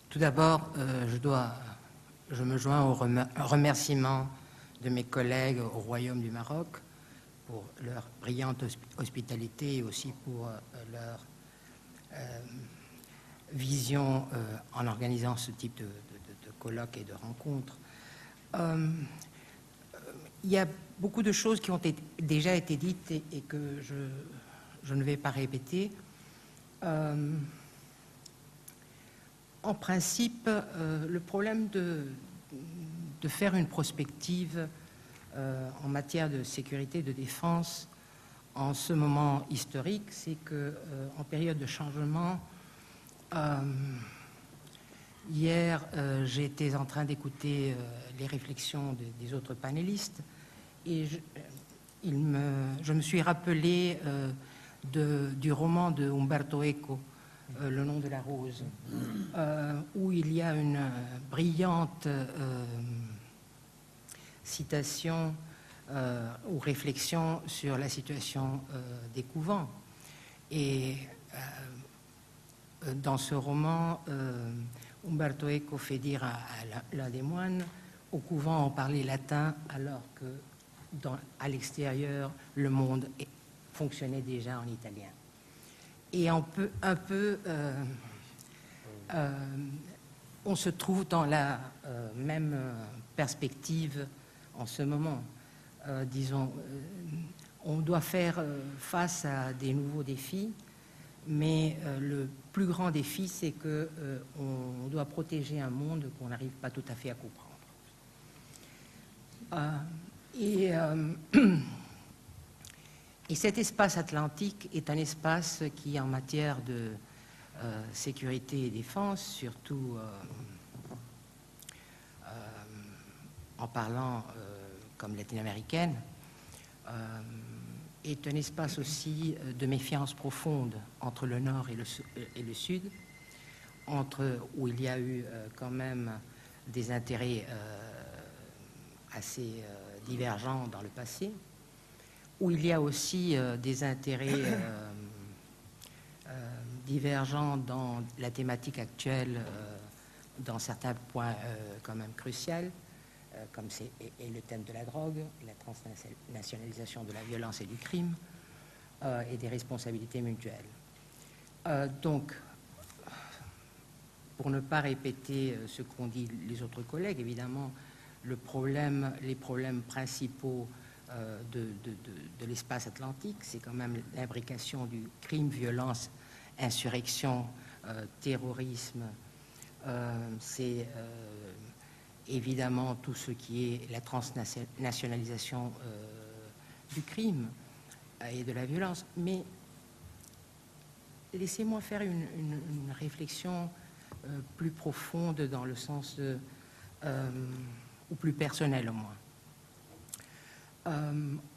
Tout d'abord, je me joins au remerciement de mes collègues au Royaume du Maroc pour leur brillante hospitalité et aussi pour leur vision en organisant ce type de colloques et de rencontres. Il y a beaucoup de choses qui ont déjà été dites et que je ne vais pas répéter. En principe, le problème de faire une prospective en matière de sécurité et de défense en ce moment historique, c'est qu'en période de changement, hier, j'étais en train d'écouter les réflexions des autres panélistes et je me suis rappelé du roman de Umberto Eco, Le nom de la rose, où il y a une brillante citation ou réflexion sur la situation des couvents. Et dans ce roman, Umberto Eco fait dire à l'un des moines, au couvent on parlait latin alors que à l'extérieur le monde fonctionnait déjà en italien. Et on se trouve dans la même perspective en ce moment. Disons, on doit faire face à des nouveaux défis, mais le plus grand défi, c'est qu'on doit protéger un monde qu'on n'arrive pas tout à fait à comprendre. Et cet espace atlantique est un espace qui, en matière de sécurité et défense, surtout en parlant comme latino-américaine, est un espace aussi de méfiance profonde entre le Nord et le Sud, où il y a eu quand même des intérêts assez divergents dans le passé, où il y a aussi des intérêts divergents dans la thématique actuelle, dans certains points quand même cruciaux, comme est le thème de la drogue, la transnationalisation de la violence et du crime, et des responsabilités mutuelles. Donc, pour ne pas répéter ce qu'ont dit les autres collègues, évidemment, les problèmes principaux de l'espace atlantique, c'est quand même l'imbrication du crime, violence, insurrection, terrorisme, c'est évidemment tout ce qui est la transnationalisation du crime et de la violence. Mais laissez-moi faire une réflexion plus profonde dans le sens ou plus personnel au moins.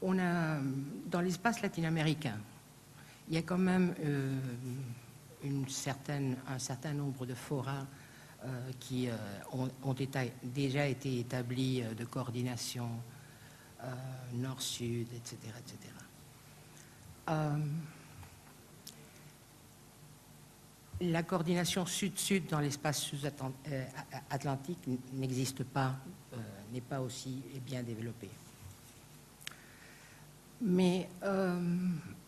On a, dans l'espace latino-américain, il y a quand même un certain nombre de forats qui ont déjà été établis de coordination nord-sud, etc., etc. La coordination sud-sud dans l'espace atlantique n'existe pas, n'est pas aussi bien développée. Mais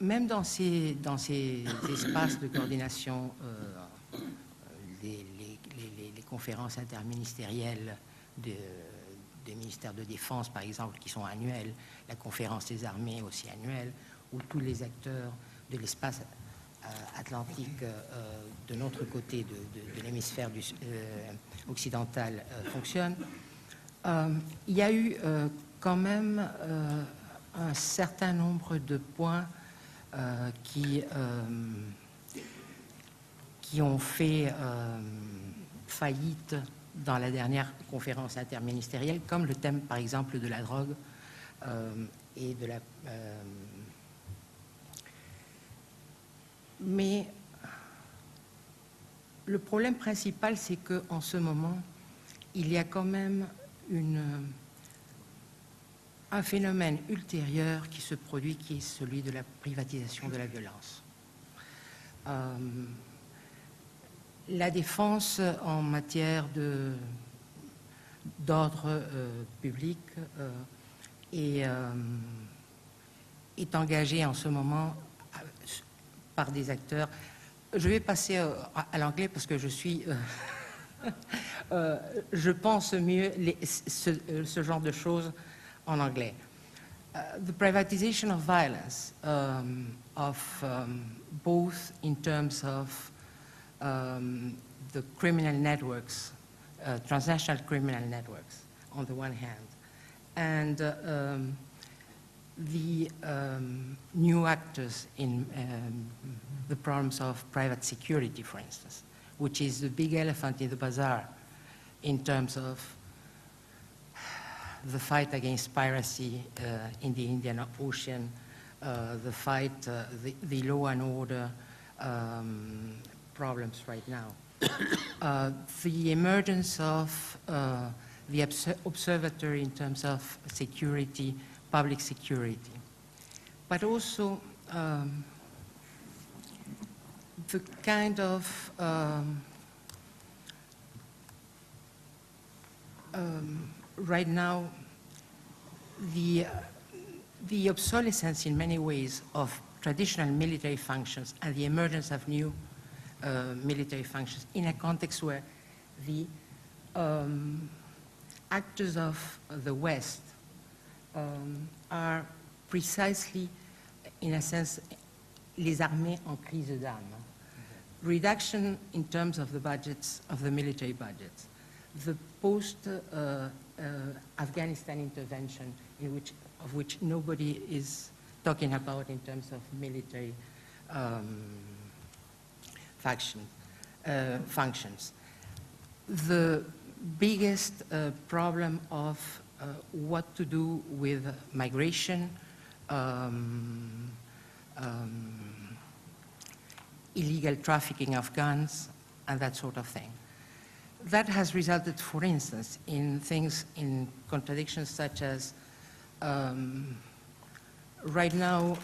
même dans ces espaces de coordination, les conférences interministérielles des ministères de défense, par exemple, qui sont annuelles, la conférence des armées aussi annuelle, où tous les acteurs de l'espace atlantique de notre côté de l'hémisphère occidental fonctionnent, il y a eu quand même un certain nombre de points qui ont fait faillite dans la dernière conférence interministérielle, comme le thème, par exemple, de la drogue et de la... Mais le problème principal, c'est qu'en ce moment, il y a quand même un phénomène ultérieur qui se produit, qui est celui de la privatisation de la violence. La défense en matière d'ordre public est engagée en ce moment par des acteurs. Je vais passer à l'anglais parce que je suis... je pense mieux ce genre de choses en anglais. The privatization of violence, both in terms of the criminal networks, transnational criminal networks, on the one hand, and the new actors in the problems of private security, for instance, which is the big elephant in the bazaar in terms of the fight against piracy in the Indian Ocean, the fight, the law and order problems right now. The emergence of the observatory in terms of security, public security, but also the kind of right now, the obsolescence in many ways of traditional military functions and the emergence of new military functions in a context where the actors of the West are precisely, in a sense, les armées en crise d'âme. Reduction in terms of the budgets, of the military budgets. The post-Afghanistan intervention, of which nobody is talking about in terms of military functions. The biggest problem of what to do with migration, illegal trafficking of guns, and that sort of thing. That has resulted, for instance, in things, in contradictions such as right now,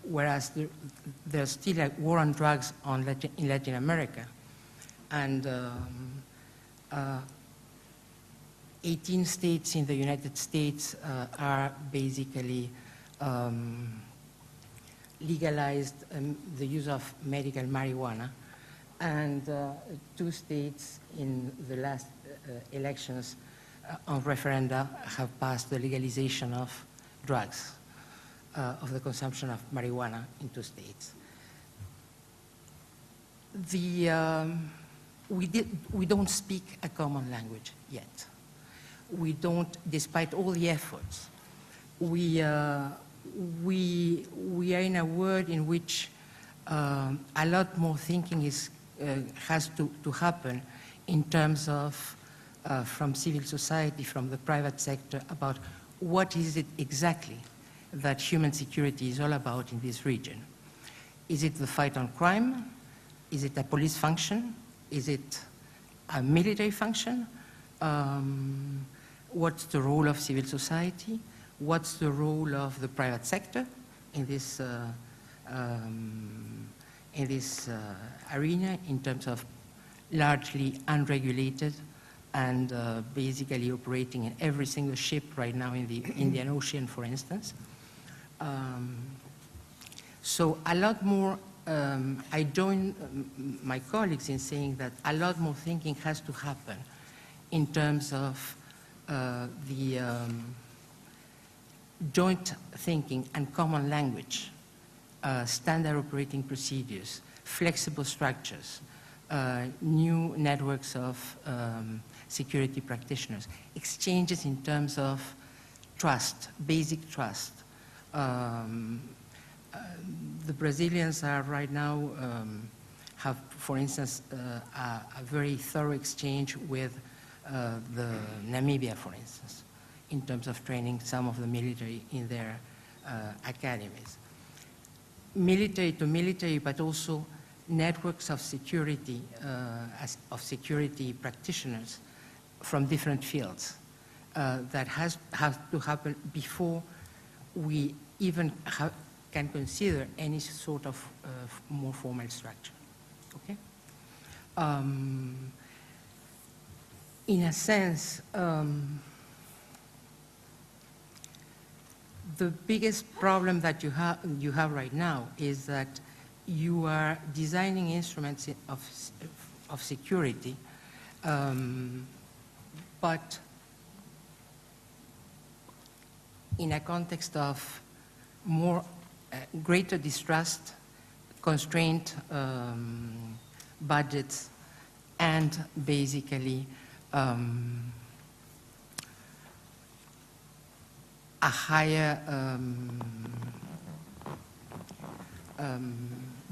whereas there's still a war on drugs in Latin America, and 18 states in the United States are basically legalized the use of medical marijuana, and 2 states in the last elections on referenda have passed the legalization of drugs, of the consumption of marijuana in 2 states. We don't speak a common language yet. We don't, despite all the efforts, we are in a world in which a lot more thinking has to happen in terms of from civil society, from the private sector, about what is it exactly that human security is all about in this region. Is it the fight on crime? Is it a police function? Is it a military function? What's the role of civil society? What's the role of the private sector in this arena in terms of largely unregulated and basically operating in every single ship right now in the Indian Ocean, for instance. So a lot more, I join my colleagues in saying that a lot more thinking has to happen in terms of the joint thinking and common language, standard operating procedures, flexible structures, new networks of security practitioners, exchanges in terms of trust, basic trust. The Brazilians are right now have, for instance, a very thorough exchange with the Namibia, for instance, in terms of training some of the military in their academies. Military to military, but also networks of security, practitioners from different fields that have to happen before we even can consider any sort of more formal structure. Okay? in a sense, the biggest problem that you have right now is that you are designing instruments of security, but in a context of greater distrust, constrained budgets, and basically a higher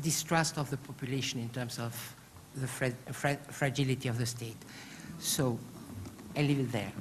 distrust of the population in terms of the fragility of the state. So I'll leave it there.